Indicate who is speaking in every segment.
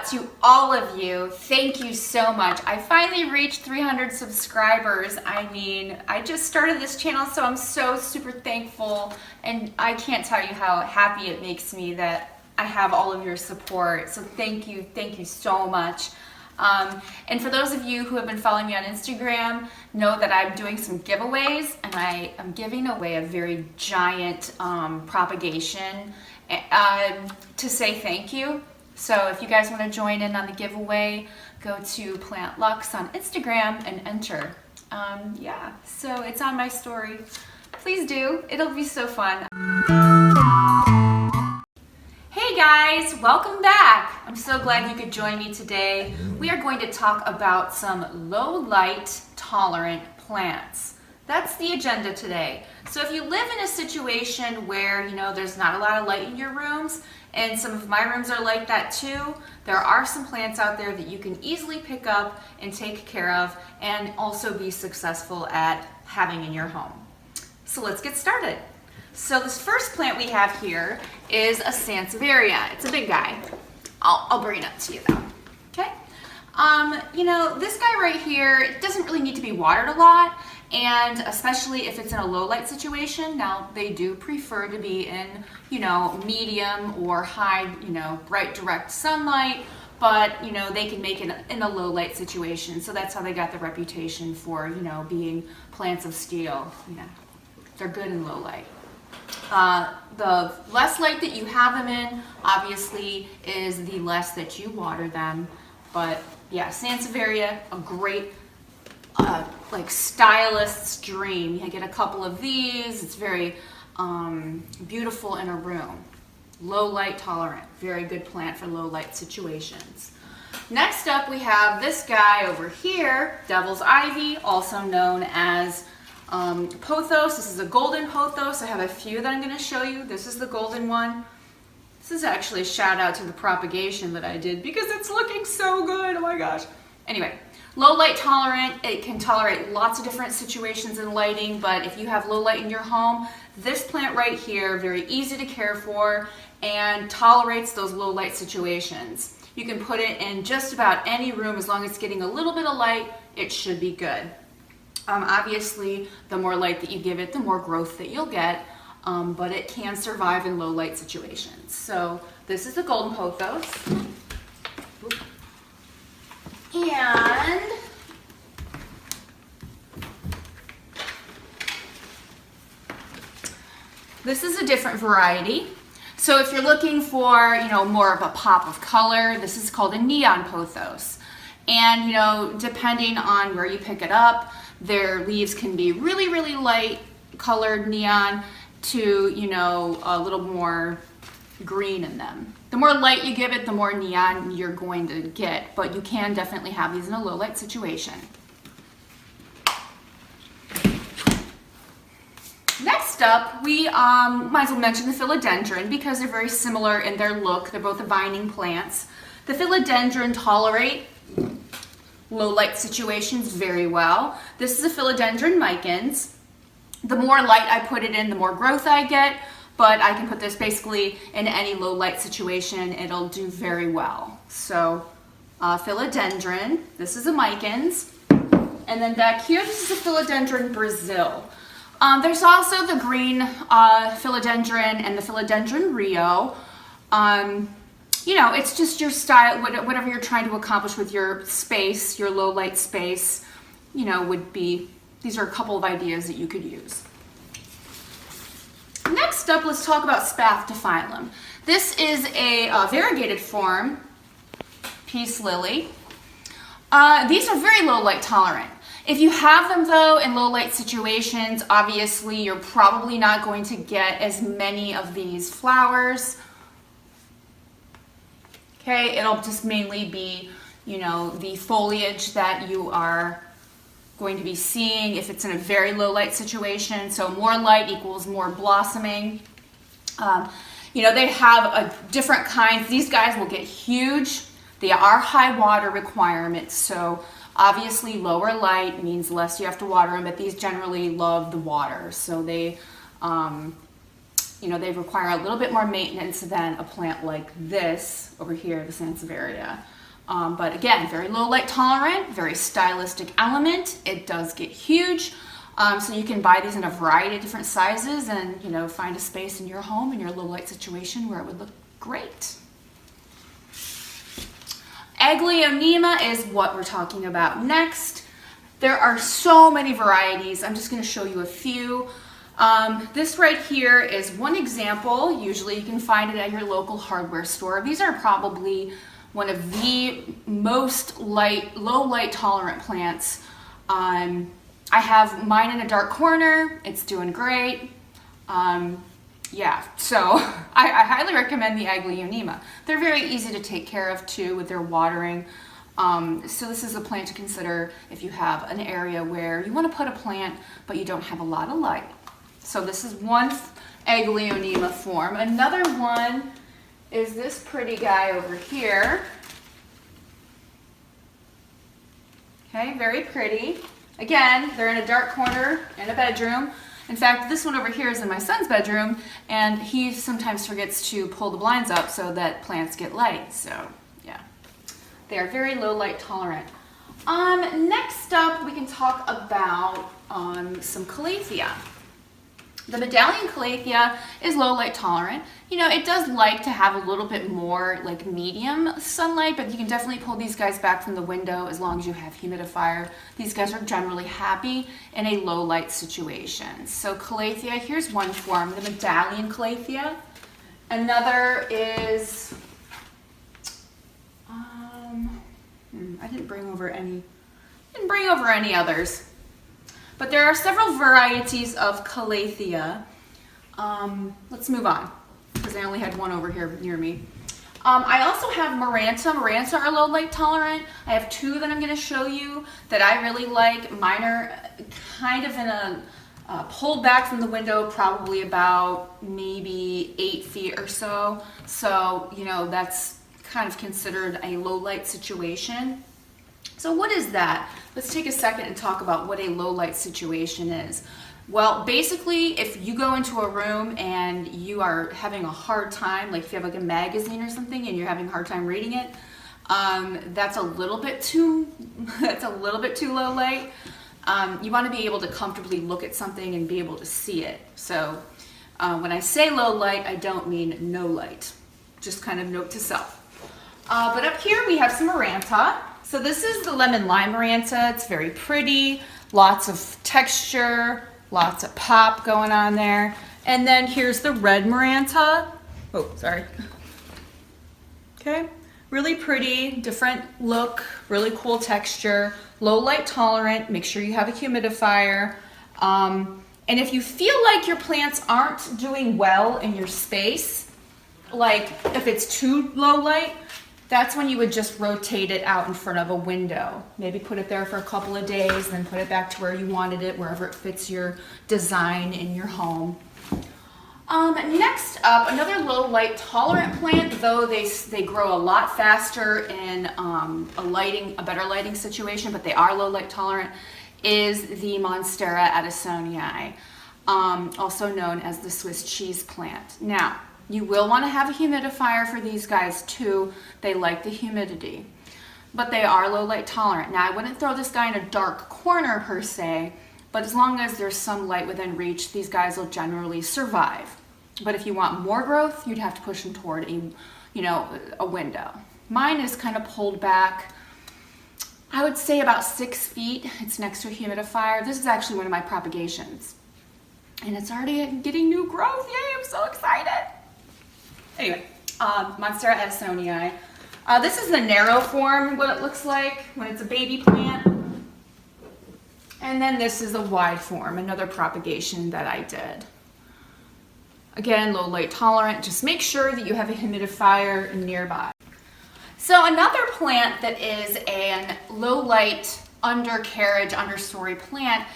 Speaker 1: out to all of you. Thank you so much. I finally reached 300 subscribers. I mean, I just started this channel, so I'm so super thankful, and I can't tell you how happy it makes me that I have all of your support. So thank you so much. And for those of you who have been following me on Instagram, know that I'm doing some giveaways, and I am giving away a very giant propagation to say thank you. So if you guys want to join in on the giveaway, go to plantluxxe on Instagram and enter. Yeah, so it's on my story. Please do. It'll be so fun. Hey guys, welcome back. I'm so glad you could join me today. We are going to talk about some low light tolerant plants. That's the agenda today. So if you live in a situation where, you know, there's not a lot of light in your rooms, and some of my rooms are like that too, there are some plants out there that you can easily pick up and take care of and also be successful at having in your home. So let's get started. So this first plant we have here is a Sansevieria. It's a big guy. I'll bring it up to you though, okay? You know, this guy right here, it doesn't really need to be watered a lot, and especially if it's in a low light situation. Now, they do prefer to be in, you know, medium or high, you know, bright direct sunlight, but, you know, they can make it in a low light situation. So that's how they got the reputation for, you know, being plants of steel. You know, they're good in low light. The less light that you have them in, obviously, is the less that you water them. But yeah, Sansevieria, a great like stylist's dream. You get a couple of these. It's very beautiful in a room. Low light tolerant, very good plant for low light situations. Next up, we have this guy over here, Devil's Ivy, also known as Pothos. This is a golden Pothos. I have a few that I'm going to show you. This is the golden one. This is actually a shout out to the propagation that I did because it's looking so good. Oh my gosh. Anyway, low light tolerant. It can tolerate lots of different situations in lighting, but if you have low light in your home, this plant right here, very easy to care for and tolerates those low light situations. You can put it in just about any room as long as it's getting a little bit of light, it should be good. Obviously, the more light that you give it, the more growth that you'll get, but it can survive in low light situations. So this is the golden Pothos. And this is a different variety. So if you're looking for, you know, more of a pop of color, this is called a neon Pothos. And, you know, depending on where you pick it up, their leaves can be really, really light colored neon to, you know, a little more green in them. The more light you give it, the more neon you're going to get, but you can definitely have these in a low light situation. Next up, we might as well mention the Philodendron because they're very similar in their look. They're both vining plants. The Philodendron tolerate low light situations very well. This is a Philodendron micans. The more light I put it in, the more growth I get, but I can put this basically in any low light situation. It'll do very well. So Philodendron, this is a micans. And then back here, this is a Philodendron Brazil. There's also the green Philodendron and the Philodendron Rio. You know, it's just your style, whatever you're trying to accomplish with your space, your low light space, you know, would be, these are a couple of ideas that you could use. Next up, let's talk about Spathiphyllum. This is a variegated form, peace lily. These are very low light tolerant. If you have them though in low light situations, obviously you're probably not going to get as many of these flowers. Okay, it'll just mainly be, you know, the foliage that you are going to be seeing if it's in a very low light situation. So more light equals more blossoming. You know, they have a different kinds. These guys will get huge. They are high water requirements. So obviously lower light means less you have to water them, but these generally love the water. So they, you know, they require a little bit more maintenance than a plant like this over here, the Sansevieria. But again, very low light tolerant, very stylistic element. It does get huge. So you can buy these in a variety of different sizes and, you know, find a space in your home, in your low light situation where it would look great. Agleonema is what we're talking about next. There are so many varieties. I'm just going to show you a few. This right here is one example. Usually you can find it at your local hardware store. These are probably one of the most low light tolerant plants. I have mine in a dark corner. It's doing great. Yeah, so I highly recommend the Agleonema. They're very easy to take care of too with their watering. So this is a plant to consider if you have an area where you want to put a plant but you don't have a lot of light. So this is one Agleonema form. Another one is this pretty guy over here. Okay, very pretty. Again, they're in a dark corner in a bedroom. In fact, this one over here is in my son's bedroom, and he sometimes forgets to pull the blinds up so that plants get light. So, yeah, they are very low light tolerant. Next up, we can talk about some calathea. The medallion calathea is low light tolerant. You know, it does like to have a little bit more like medium sunlight, but you can definitely pull these guys back from the window as long as you have humidifier. These guys are generally happy in a low light situation. So calathea, here's one form, the medallion calathea. Another is, I didn't bring over any others. But there are several varieties of calathea. Let's move on, because I only had one over here near me. I also have Maranta. Maranta are low light tolerant. I have two that I'm going to show you that I really like. Mine are kind of in a pulled back from the window, probably about maybe 8 feet or so. So, you know, that's kind of considered a low light situation. So what is that? Let's take a second and talk about what a low light situation is. Well, basically, if you go into a room and you are having a hard time, like if you have like a magazine or something and you're having a hard time reading it, that's a little bit too low light. You want to be able to comfortably look at something and be able to see it. So when I say low light, I don't mean no light. Just kind of note to self. But up here we have some Maranta. So this is the lemon lime Maranta. It's very pretty, lots of texture, lots of pop going on there. And then here's the red Maranta. Oh, sorry. Okay, really pretty, different look, really cool texture, low light tolerant. Make sure you have a humidifier. And if you feel like your plants aren't doing well in your space, like if it's too low light, that's when you would just rotate it out in front of a window. Maybe put it there for a couple of days, then put it back to where you wanted it, wherever it fits your design in your home. Next up, another low light tolerant plant, though they grow a lot faster in a better lighting situation, but they are low light tolerant, is the Monstera Deliciosa, also known as the Swiss cheese plant. Now, you will want to have a humidifier for these guys too. They like the humidity, but they are low light tolerant. Now, I wouldn't throw this guy in a dark corner per se, but as long as there's some light within reach, these guys will generally survive. But if you want more growth, you'd have to push them toward a window. Mine is kind of pulled back, I would say about 6 feet. It's next to a humidifier. This is actually one of my propagations, and it's already getting new growth. Yay, I'm so excited. Anyway, Monstera Deliciosa. This is the narrow form, what it looks like when it's a baby plant. And then this is a wide form, another propagation that I did. Again, low light tolerant. Just make sure that you have a humidifier nearby. So another plant that is a low light undercarriage, understory plant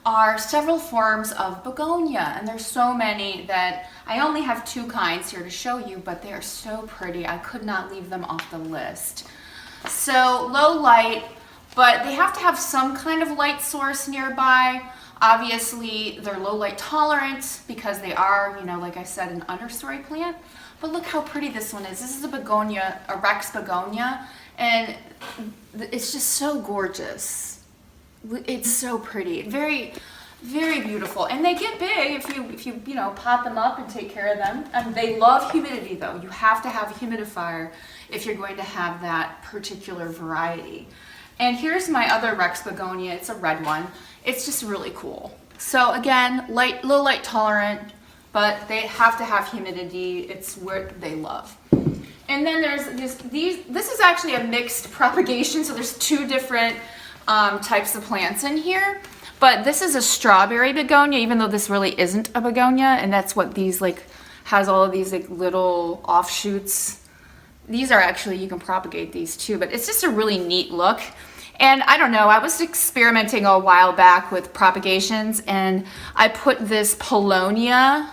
Speaker 1: are several forms of begonia, and there's so many that I only have 2 kinds here to show you, but they are so pretty. I could not leave them off the list. So low light, but they have to have some kind of light source nearby. Obviously, they're low light tolerant because they are, like I said, an understory plant. But look how pretty this one is. This is a begonia, a Rex begonia, And it's just so gorgeous. It's so pretty, very, very beautiful. And they get big if you know, pot them up and take care of them. And they love humidity though. You have to have a humidifier if you're going to have that particular variety. And here's my other Rex begonia. It's a red one. It's just really cool. So again, low light tolerant, but they have to have humidity. It's what they love. And then there's this is actually a mixed propagation. So there's two different types of plants in here. But this is a strawberry begonia, even though this really isn't a begonia. And that's what these like, has all of these like little offshoots. These are actually, you can propagate these too, but it's just a really neat look. And I don't know, I was experimenting a while back with propagations, and I put this Paulownia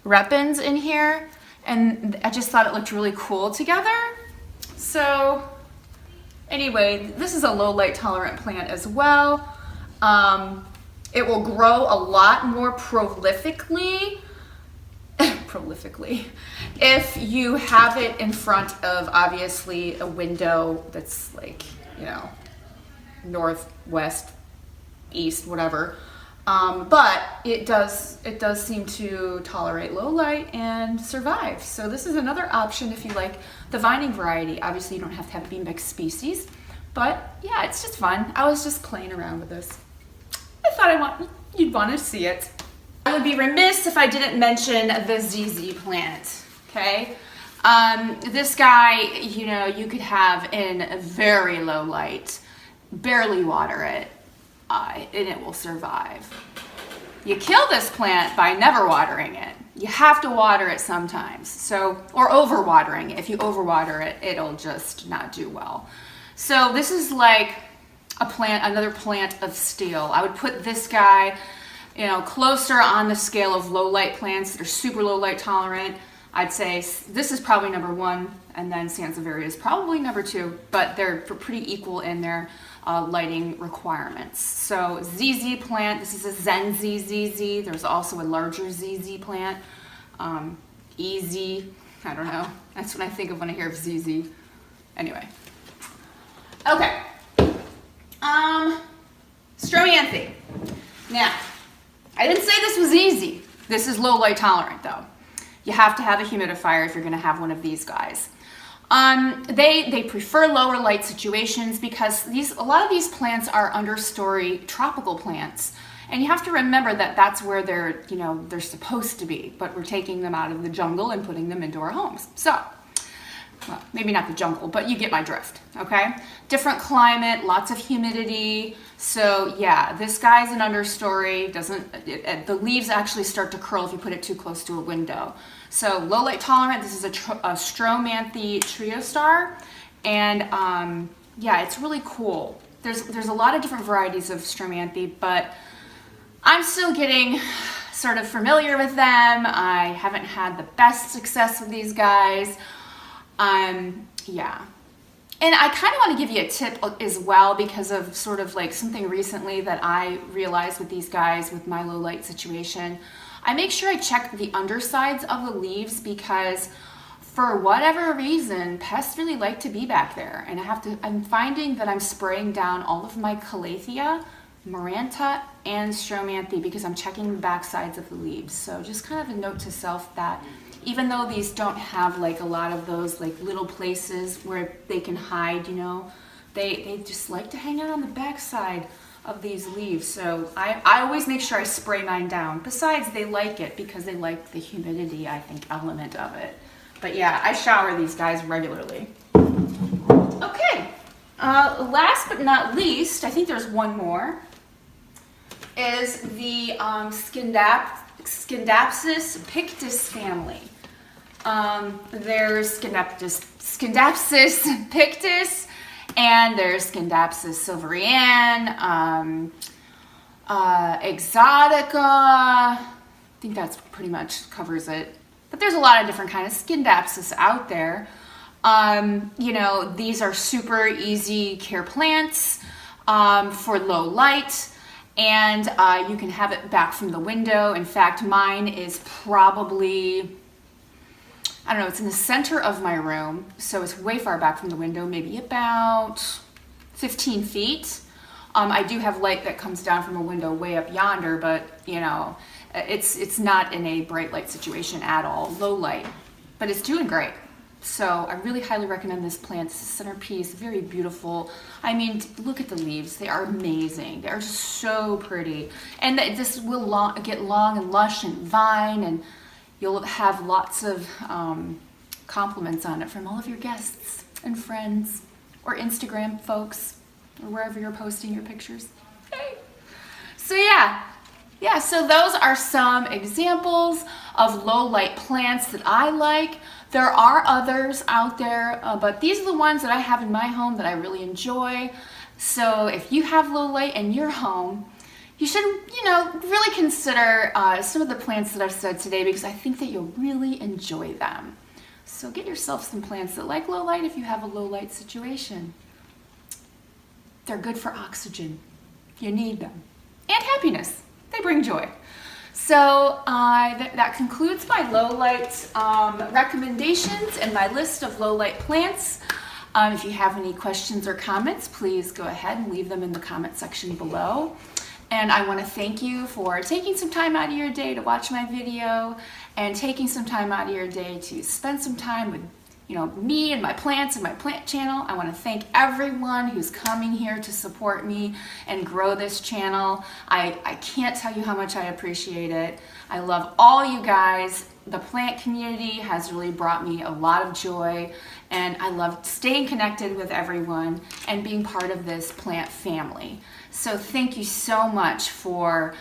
Speaker 1: repens in here, and I just thought it looked really cool together. So anyway, this is a low light tolerant plant as well. It will grow a lot more prolifically if you have it in front of obviously a window that's like, you know, north, west, east, whatever. But it does seem to tolerate low light and survive. So this is another option if you like the vining variety. Obviously you don't have to have a mixed species, but yeah, it's just fun. I was just playing around with this. I thought you'd want to see it. I would be remiss if I didn't mention the ZZ plant, okay? This guy, you know, you could have in a very low light, barely water it, and it will survive. You kill this plant by never watering it. You have to water it sometimes, so, or overwatering it. If you overwater it, it'll just not do well. So this is like a plant, another plant of steel. I would put this guy, you know, closer on the scale of low light plants that are super low light tolerant. I'd say this is probably number one, and then Sansevieria is probably number two, but they're pretty equal in their lighting requirements. So ZZ plant, this is a Zenzi ZZ. There's also a larger ZZ plant. Easy, I don't know. That's what I think of when I hear of ZZ. Anyway. Okay. Stromanthe. Now, I didn't say this was easy. This is low light tolerant though. You have to have a humidifier if you're gonna have one of these guys. They prefer lower light situations because a lot of these plants are understory tropical plants. And you have to remember that that's where they're supposed to be, but we're taking them out of the jungle and putting them into our homes. So, well, maybe not the jungle, but you get my drift, okay? Different climate, lots of humidity. So yeah, this guy's an understory, the leaves actually start to curl if you put it too close to a window. So low light tolerant, this is a Stromanthe Trio Star. And yeah, it's really cool. There's a lot of different varieties of Stromanthe, but I'm still getting sort of familiar with them. I haven't had the best success with these guys. Yeah. And I kind of want to give you a tip as well because of sort of like something recently that I realized with these guys with my low light situation. I make sure I check the undersides of the leaves because for whatever reason, pests really like to be back there. And I'm finding that I'm spraying down all of my Calathea, Maranta, and Stromanthe because I'm checking the back sides of the leaves. So just kind of a note to self that even though these don't have like a lot of those like little places where they can hide, you know, they just like to hang out on the back side of these leaves. So I always make sure I spray mine down. Besides, they like it because they like the humidity, I think, element of it. But yeah, I shower these guys regularly. Okay, last but not least, I think there's one more, is the Scindapsus pictus family. There's Scindapsus pictus, and there's Scindapsus silverian, exotica. I think that's pretty much covers it. But there's a lot of different kinds of Scindapsus out there. You know, these are super easy care plants for low light. And you can have it back from the window. In fact, mine is probably I don't know, it's in the center of my room, so it's way far back from the window, maybe about 15 feet. I do have light that comes down from a window way up yonder, but you know, it's not in a bright light situation at all, low light, but it's doing great. So I really highly recommend this plant. It's a centerpiece, very beautiful. I mean, look at the leaves. They are amazing. They are just so pretty. And this will get long and lush and vine, and you'll have lots of compliments on it from all of your guests and friends or Instagram folks or wherever you're posting your pictures. Hey. So yeah, so those are some examples of low light plants that I like. There are others out there, but these are the ones that I have in my home that I really enjoy. So if you have low light in your home, you should, really consider some of the plants that I've said today, because I think that you'll really enjoy them. So get yourself some plants that like low light if you have a low light situation. They're good for oxygen. You need them. And happiness. They bring joy. So that concludes my low light recommendations and my list of low light plants. If you have any questions or comments, please go ahead and leave them in the comment section below. And I want to thank you for taking some time out of your day to watch my video and taking some time out of your day to spend some time with me and my plants and my plant channel. I want to thank everyone who's coming here to support me and grow this channel. I can't tell you how much I appreciate it. I love all you guys. The plant community has really brought me a lot of joy, and I love staying connected with everyone and being part of this plant family. So thank you so much for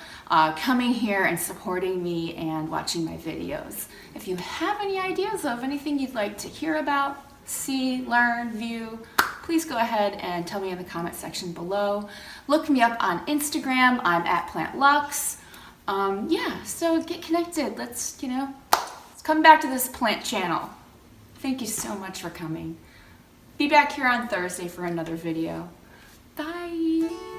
Speaker 1: coming here and supporting me and watching my videos. If you have any ideas of anything you'd like to hear about, see, learn, view, please go ahead and tell me in the comment section below. Look me up on Instagram. I'm at plantluxxe. So get connected. Let's come back to this plant channel. Thank you so much for coming. Be back here on Thursday for another video. Bye.